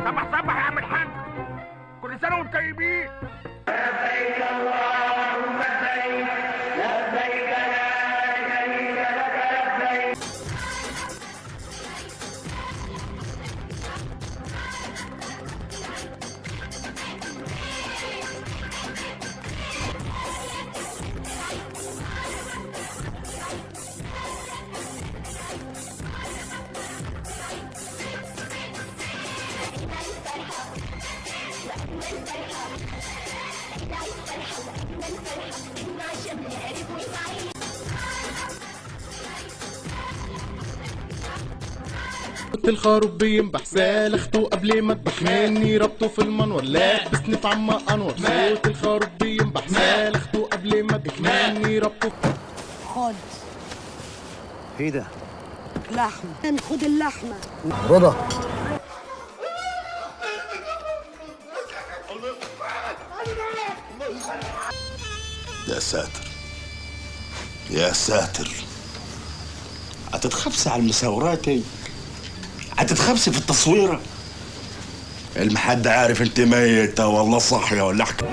صبح صبح يا عم الحاج، كل سنه وانتم طيبين. لبيك اللهم لبيك، لبيك لا شريك لك لبيك. الخروف بينبح سالخته قبل ما اذبح مني ربطه في المنور لابسني في عم انور. صوت الخروف بينبح سالخته قبل ما اذبح مني ربطه. خد. ايه ده؟ لحمة. خد اللحمة. رضا. يا ساتر يا ساتر، هتتخبسي على المساورات، هتتخبسي في التصويره. المحد عارف انت ميته ولا صاحيه ولا حكا.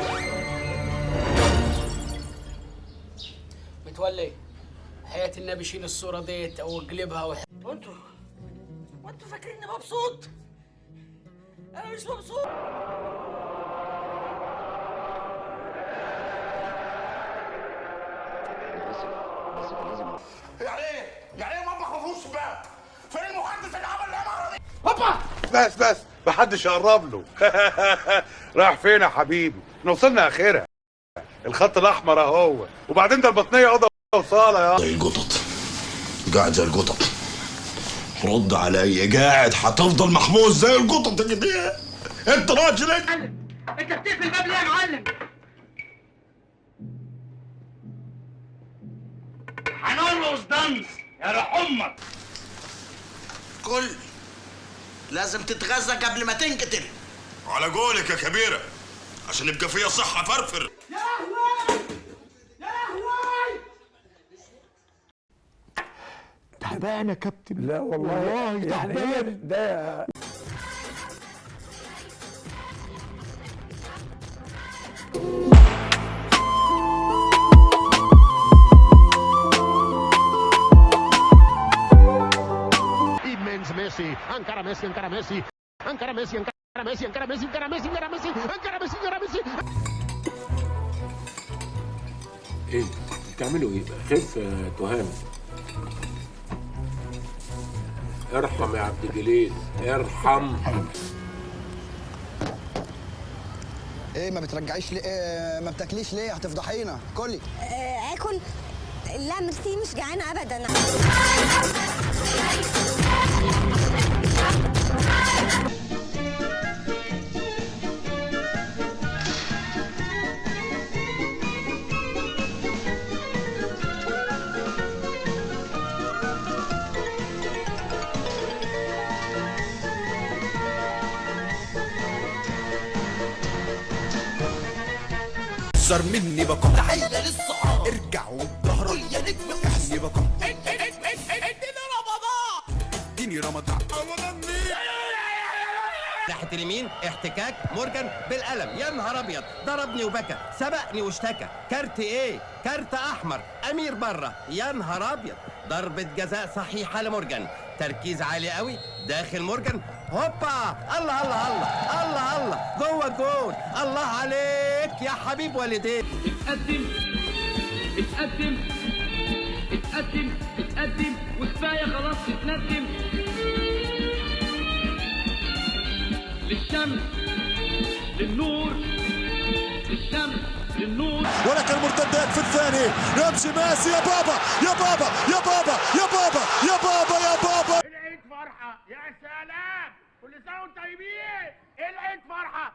متولي حياة النبي شيل الصورة ديت او اقلبها وانتوا فاكريني مبسوط؟ انا مش مبسوط. يعني ايه مطبخ ما فيهوش شباك؟ فين المهندس اللي عمل العماره دي؟ هوبا بس محدش يقرب له. رايح فين يا حبيبي؟ احنا وصلنا اخرها، الخط الاحمر اهو، وبعدين ده البطنيه اوضه وصاله يا زي القطط، قاعد زي القطط. رد عليا، قاعد هتفضل محبوس زي القطط كده. انت راجل انت بتقفل الباب ليه يا معلم؟ هنرقص دنس يا روح امك. كل لازم تتغذى قبل ما تنقتل. على قولك يا كبيره، عشان يبقى فيها صحه فرفر. يا لهوي يا لهوي. تعبان يا كابتن. لا والله تعبان ده. Messi, encara Messi, encara Messi, encara Messi, encara Messi, encara Messi, encara Messi, encara Messi, encara Messi, encara Messi. ايه بتعملوا ايه؟ خف يا تهام. ارحم يا عبد الجليل، ارحم. ايه ما بترجعيش ليه؟ إيه ما بتاكليش ليه؟ هتفضحينا. كلي. اكل. لا ميرسي مش جعانة ابدا. صار مني بقى تحية للصحاب، ارجعوا ظهرك يا نجم احسي بقى. اديني رمضان، اديني رمضان. ناحية اليمين احتكاك مورجان بالقلم. يا نهار ابيض، ضربني وبكى، سبقني واشتكى. كارت ايه؟ كارت احمر. امير بره. يا نهار ابيض، ضربة جزاء صحيحة لمورجان. تركيز عالي قوي داخل مورجان. هوبا، الله الله الله الله الله، جوه الجول. الله عليك يا حبيب والديك. اتقدم اتقدم اتقدم اتقدم وكفايه خلاص تتندم. للشمس للنور، للشمس للنور. ولكن المرتدات في الثاني يمشي ميسي. يا بابا يا بابا يا بابا يا بابا يا بابا يا بابا. العيد فرحه، يا سلام، كل سنه وانتم طيبين. العيد فرحه.